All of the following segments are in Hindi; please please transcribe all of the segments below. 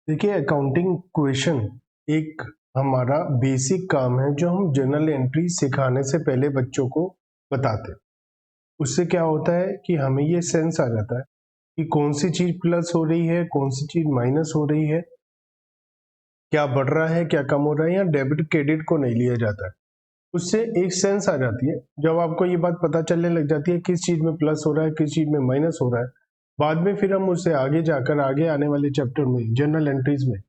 देखिए, अकाउंटिंग क्वेश्चन एक हमारा बेसिक काम है जो हम जर्नल एंट्री सिखाने से पहले बच्चों को बताते हैं। उससे क्या होता है कि हमें ये सेंस आ जाता है कि कौन सी चीज प्लस हो रही है, कौन सी चीज माइनस हो रही है, क्या बढ़ रहा है, क्या कम हो रहा है, या डेबिट क्रेडिट को नहीं लिया जाता है। उससे एक सेंस आ जाती है। जब आपको ये बात पता चलने लग जाती है किस चीज में प्लस हो रहा है, किस चीज में माइनस हो रहा है, बाद में फिर हम उससे आगे जाकर आगे आने वाले चैप्टर में जर्नल एंट्रीज में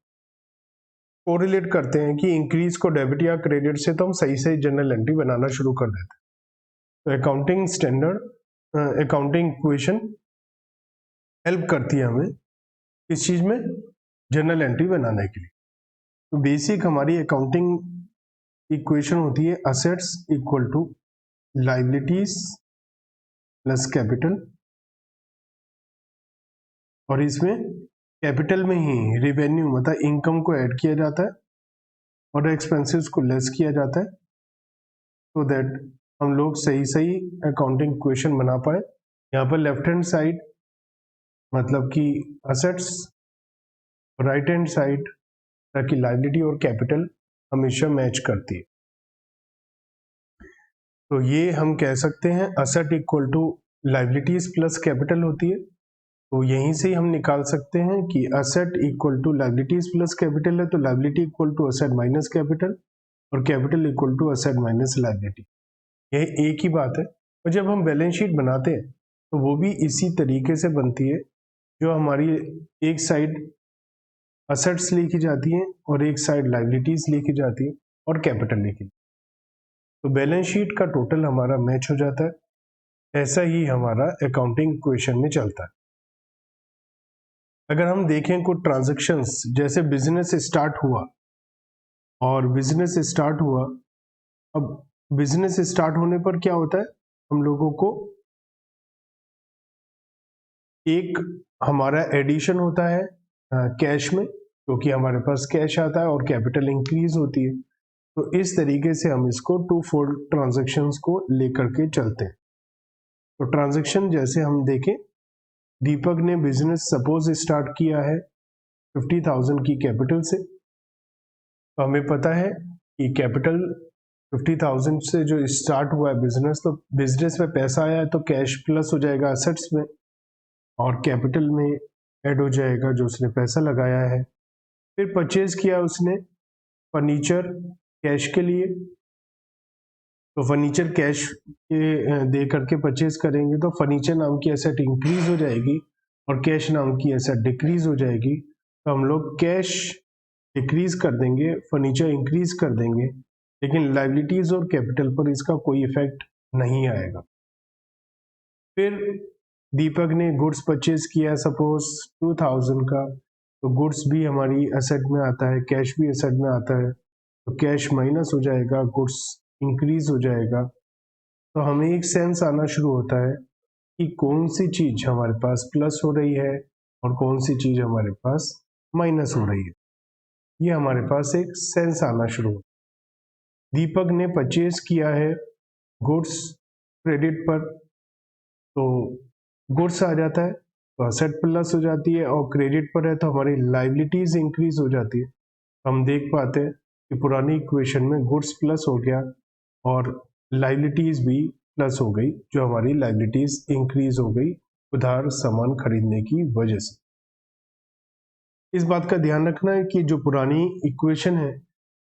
कोरिलेट करते हैं कि इंक्रीज को डेबिट या क्रेडिट से, तो हम सही से जर्नल एंट्री बनाना शुरू कर देते हैं। तो accounting standard accounting equation help करती है हमें इस चीज में जर्नल एंट्री बनाने के लिए। तो बेसिक हमारी अकाउंटिंग इक्वेशन होती है assets equal to liabilities plus capital, और इसमें कैपिटल में ही रेवेन्यू मतलब इनकम को ऐड किया जाता है और एक्सपेंसेस को लेस किया जाता है, so दैट हम लोग सही सही अकाउंटिंग इक्वेशन बना पाए। यहाँ पर लेफ्ट हैंड साइड मतलब कि असेट्स, राइट हैंड साइड ताकि लायबिलिटी और कैपिटल हमेशा मैच करती है। तो ये हम कह सकते हैं asset equal to liabilities plus capital होती है। तो यहीं से हम निकाल सकते हैं कि asset equal to liabilities plus capital है, तो liability equal to asset minus capital और capital equal to asset minus liability. यह एक ही बात है। और जब हम बैलेंस शीट बनाते हैं तो वो भी इसी तरीके से बनती है, जो हमारी एक साइड असेट्स लिखी जाती हैं और एक साइड लायबिलिटीज लिखी जाती है और कैपिटल लिखी। तो बैलेंस शीट का टोटल हमारा मैच हो जाता है। ऐसा ही हमारा अकाउंटिंग इक्वेशन में चलता है। अगर हम देखें कुछ ट्रांजैक्शंस, जैसे बिजनेस स्टार्ट हुआ और बिजनेस स्टार्ट हुआ, अब बिजनेस स्टार्ट होने पर क्या होता है, हम लोगों को एक हमारा एडिशन होता है कैश में, क्योंकि हमारे पास कैश आता है और कैपिटल इंक्रीज होती है। तो इस तरीके से हम इसको टू फोल्ड ट्रांजैक्शंस को लेकर के चलते हैं। तो ट्रांजैक्शन जैसे हम देखें, दीपक ने बिजनेस सपोज स्टार्ट किया है 50,000 की कैपिटल से। तो हमें पता है कि कैपिटल 50,000 से जो स्टार्ट हुआ है बिजनेस, तो बिजनेस में पैसा आया है तो कैश प्लस हो जाएगा असेट्स में और कैपिटल में ऐड हो जाएगा जो उसने पैसा लगाया है। फिर परचेज किया उसने फर्नीचर कैश के लिए, तो फर्नीचर कैश के दे करके परचेज करेंगे तो फर्नीचर नाम की एसेट इंक्रीज हो जाएगी और कैश नाम की एसेट डिक्रीज हो जाएगी। तो हम लोग कैश डिक्रीज कर देंगे, फर्नीचर इंक्रीज कर देंगे, लेकिन लायबिलिटीज और कैपिटल पर इसका कोई इफेक्ट नहीं आएगा। फिर दीपक ने गुड्स परचेज किया सपोज 2000 का, तो गुड्स भी हमारी एसेट में आता है, कैश भी एसेट में आता है, तो कैश माइनस हो जाएगा, गुड्स इंक्रीज हो जाएगा। तो हमें एक सेंस आना शुरू होता है कि कौन सी चीज हमारे पास प्लस हो रही है और कौन सी चीज हमारे पास माइनस हो रही है। ये हमारे पास एक सेंस आना शुरू हो। दीपक ने परचेज किया है गुड्स क्रेडिट पर, तो गुड्स आ जाता है तो असेट प्लस हो जाती है, और क्रेडिट पर है तो हमारी लायबिलिटीज इंक्रीज हो जाती है। हम देख पाते हैं कि पुरानी इक्वेशन में गुड्स प्लस हो गया और लायबिलिटीज भी प्लस हो गई, जो हमारी लायबिलिटीज इंक्रीज हो गई उधार सामान खरीदने की वजह से। इस बात का ध्यान रखना है कि जो पुरानी इक्वेशन है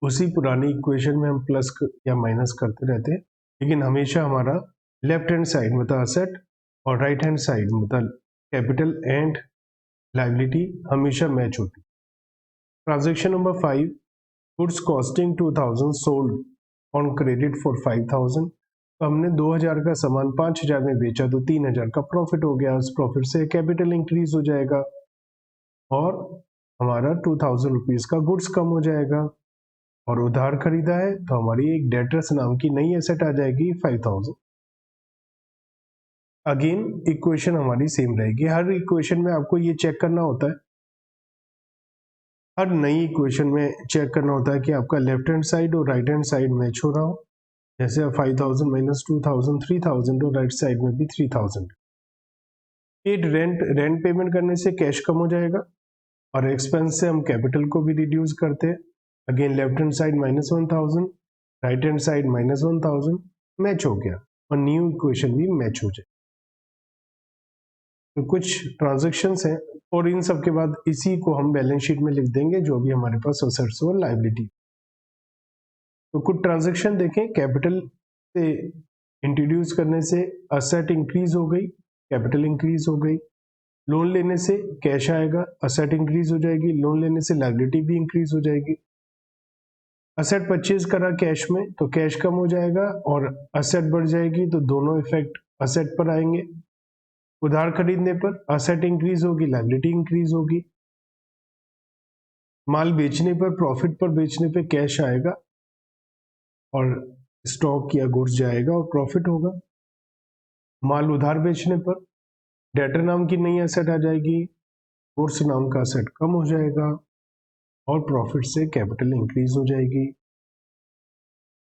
उसी पुरानी इक्वेशन में हम प्लस या माइनस करते रहते हैं, लेकिन हमेशा हमारा लेफ्ट हैंड साइड मतलब असेट और राइट हैंड साइड मतलब कैपिटल एंड लायबिलिटी हमेशा मैच होती है। Transaction number 5, goods costing 2000 sold on credit for 5000। तो हमने 2000 का सामान 5000 में बेचा तो 3000 का प्रॉफिट हो गया। उस प्रॉफिट से कैपिटल इंक्रीज हो जाएगा और हमारा 2000 रुपीज का गुड्स कम हो जाएगा, और उधार खरीदा है तो हमारी एक डेटर्स नाम की नई एसेट आ जाएगी 5000। अगेन इक्वेशन हमारी सेम रहेगी। हर इक्वेशन में आपको ये चेक करना होता है, हर नई इक्वेशन में चेक करना होता है कि आपका लेफ्ट हैंड साइड और राइट हैंड साइड मैच हो रहा हो। जैसे 5000 माइनस 2000 3000 और राइट साइड में भी 3000। रेंट पेमेंट करने से कैश कम हो जाएगा और एक्सपेंस से हम कैपिटल को भी रिड्यूस करते हैं। Again left hand side -1000, right hand side -1000, match हो गया और न्यू इक्वेशन भी मैच हो जाए। तो कुछ ट्रांजैक्शंस हैं और इन सब के बाद इसी को हम बैलेंस शीट में लिख देंगे जो भी हमारे पास असेट्स और लायबिलिटी। तो कुछ ट्रांजैक्शन देखें, कैपिटल से इंट्रोड्यूस करने से असेट इंक्रीज हो गई, कैपिटल इंक्रीज हो गई। लोन लेने से कैश आएगा, असेट इंक्रीज हो जाएगी, लोन लेने से लायबिलिटी भी इंक्रीज हो जाएगी। असेट परचेज करा कैश में तो कैश कम हो जाएगा और असेट बढ़ जाएगी, तो दोनों इफेक्ट असेट पर आएंगे। उधार खरीदने पर असेट इंक्रीज होगी, लायबिलिटी इंक्रीज होगी। माल बेचने पर, प्रॉफिट पर बेचने पे कैश आएगा और स्टॉक या गुड्स जाएगा और प्रॉफिट होगा। माल उधार बेचने पर डेटर नाम की नई एसेट आ जाएगी, गुड्स नाम का एसेट कम हो जाएगा और प्रॉफिट से कैपिटल इंक्रीज हो जाएगी।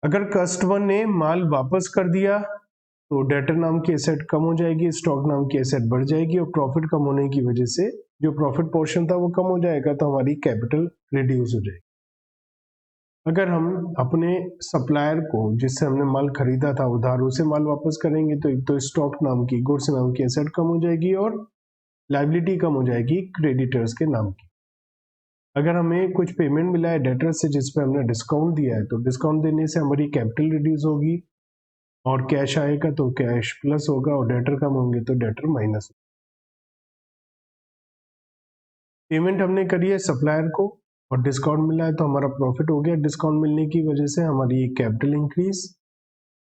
अगर कस्टमर ने माल वापस कर दिया तो डेटर नाम की एसेट कम हो जाएगी, स्टॉक नाम की एसेट बढ़ जाएगी और प्रॉफिट कम होने की वजह से जो प्रॉफिट पोर्शन था वो कम हो जाएगा, तो हमारी कैपिटल रिड्यूस हो जाएगी। अगर हम अपने सप्लायर को जिससे हमने माल खरीदा था उधार, उसे माल वापस करेंगे तो एक तो स्टॉक नाम की, गुड्स नाम की एसेट कम हो जाएगी और लायबिलिटी कम हो जाएगी क्रेडिटर्स के नाम की। अगर हमें कुछ पेमेंट मिला है डेटर से जिस पे हमने डिस्काउंट दिया है तो डिस्काउंट देने से हमारी कैपिटल रिड्यूस होगी और कैश आएगा तो कैश प्लस होगा और डेटर कम होंगे तो डेटर माइनस। पेमेंट हमने करी है सप्लायर को और डिस्काउंट मिला है तो हमारा प्रॉफिट हो गया। डिस्काउंट मिलने की वजह से हमारी कैपिटल इंक्रीज,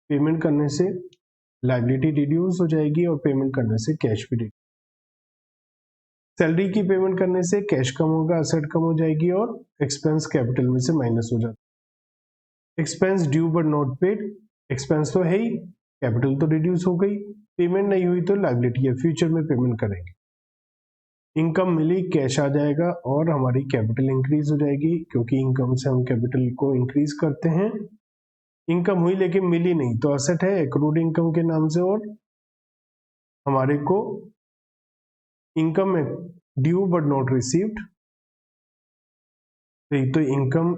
पेमेंट करने से लायबिलिटी रिड्यूस हो जाएगी और पेमेंट करने से कैश भी रिड्यूस। सैलरी की पेमेंट करने से कैश कम होगा, असेट कम हो जाएगी और एक्सपेंस कैपिटल में से माइनस हो जाता है। Expense due but not paid, expense तो है ही, कैपिटल तो रिड्यूस हो गई, पेमेंट नहीं हुई तो लायबिलिटी है, फ्यूचर में पेमेंट करेंगे। इनकम मिली, कैश आ जाएगा और हमारी कैपिटल इंक्रीज हो जाएगी क्योंकि इनकम से हम कैपिटल को इंक्रीज करते हैं। इनकम हुई लेकिन मिली नहीं तो असेट है एक्रूड इनकम के नाम से और हमारे को इनकम में ड्यू बट नॉट रिसीव्ड, तो इनकम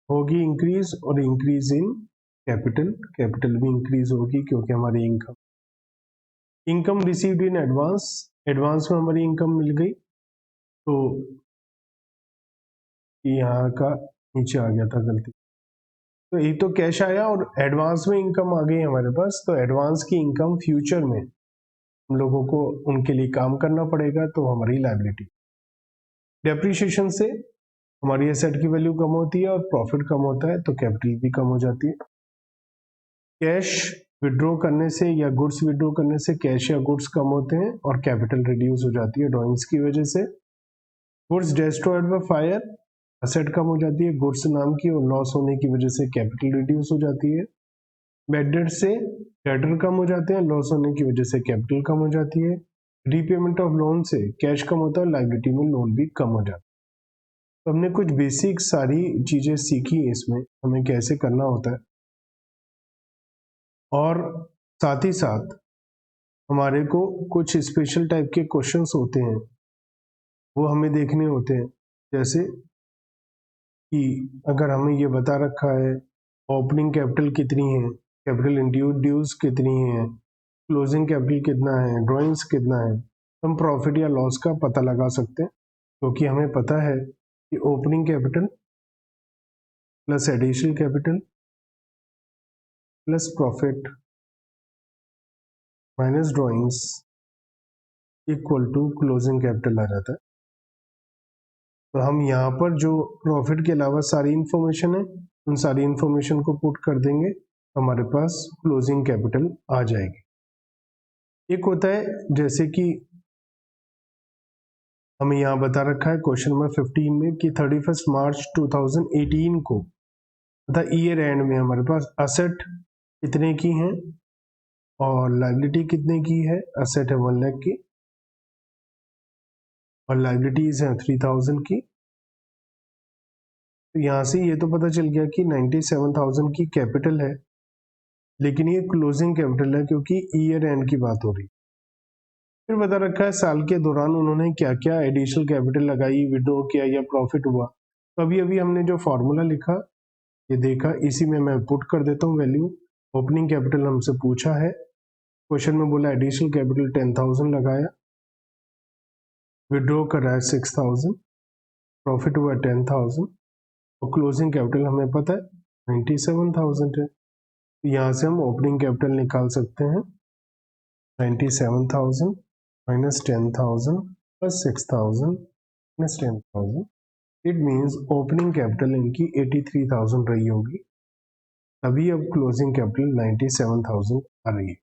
होगी इंक्रीज और इंक्रीज इन कैपिटल, कैपिटल भी इंक्रीज होगी क्योंकि हमारी income received in advance, advance में हमारी इनकम मिल गई तो यहाँ का नीचे आ गया था गलती, तो ये तो कैश आया और एडवांस में इनकम आ गई हमारे पास। तो एडवांस की इनकम फ्यूचर में हम लोगों को उनके लिए काम करना पड़ेगा तो हमारी लायबिलिटी। डेप्रिसिएशन से हमारी एसेट की वैल्यू कम होती है और प्रॉफिट कम होता है तो कैपिटल भी कम हो जाती है। कैश विड्रॉ करने से या गुड्स विड्रॉ करने से कैश या गुड्स कम होते हैं और कैपिटल रिड्यूस हो जाती है ड्रॉइंग्स की वजह से। Goods destroyed by fire, asset कम हो जाती है गुड्स नाम की और लॉस होने की वजह से कैपिटल रिड्यूस हो जाती है। बैड डेट से डेटर कम हो जाते हैं, लॉस होने की वजह से कैपिटल कम हो जाती है। रीपेमेंट ऑफ लोन से कैश कम होता है, लायबिलिटी में लोन भी कम हो जाता है। तो हमने कुछ बेसिक सारी चीजें सीखी इसमें हमें कैसे करना होता है और साथ ही साथ हमारे को कुछ स्पेशल टाइप के क्वेश्चंस होते हैं वो हमें देखने होते हैं। जैसे कि अगर हमें ये बता रखा है ओपनिंग कैपिटल कितनी है, कैपिटल इंट्रोड्यूस कितनी है, क्लोजिंग कैपिटल कितना है, ड्रॉइंग्स कितना है, तो हम प्रॉफिट या लॉस का पता लगा सकते हैं क्योंकि हमें पता है कि opening capital plus additional capital plus profit minus drawings equal to closing capital आ जाता है। तो हम यहाँ पर जो प्रॉफिट के अलावा सारी इंफॉर्मेशन है उन सारी इंफॉर्मेशन को पुट कर देंगे, हमारे पास क्लोजिंग कैपिटल आ जाएगी। एक होता है जैसे कि हमें यहाँ बता रखा है क्वेश्चन नंबर 15 में कि 31 मार्च 2018 को तथा ईयर एंड में हमारे पास असेट कितने की हैं और लायबिलिटी कितने की है। असेट है 1 लाख की और लायबिलिटीज है 3000 की। तो यहाँ से ये तो पता चल गया कि 97,000 की कैपिटल है लेकिन ये क्लोजिंग कैपिटल है क्योंकि ईयर एंड की बात हो रही है। फिर बता रखा है साल के दौरान उन्होंने क्या क्या एडिशनल कैपिटल लगाई, विड्रॉ किया या प्रॉफिट हुआ। तो अभी अभी हमने जो फॉर्मूला लिखा ये देखा, इसी में मैं पुट कर देता हूँ वैल्यू। ओपनिंग कैपिटल हमसे पूछा है, क्वेश्चन में बोला एडिशनल कैपिटल 10,000 लगाया, विड्रॉ कर रहा है 6,000, प्रॉफिट हुआ 10,000 और क्लोजिंग कैपिटल हमें पता है 97,000 है। तो यहाँ से हम ओपनिंग कैपिटल निकाल सकते हैं 97,000 minus 10,000 plus 6,000 minus 10,000, it means opening capital इनकी 83,000 रही होगी, तभी अब क्लोजिंग कैपिटल 97,000 आ रही है।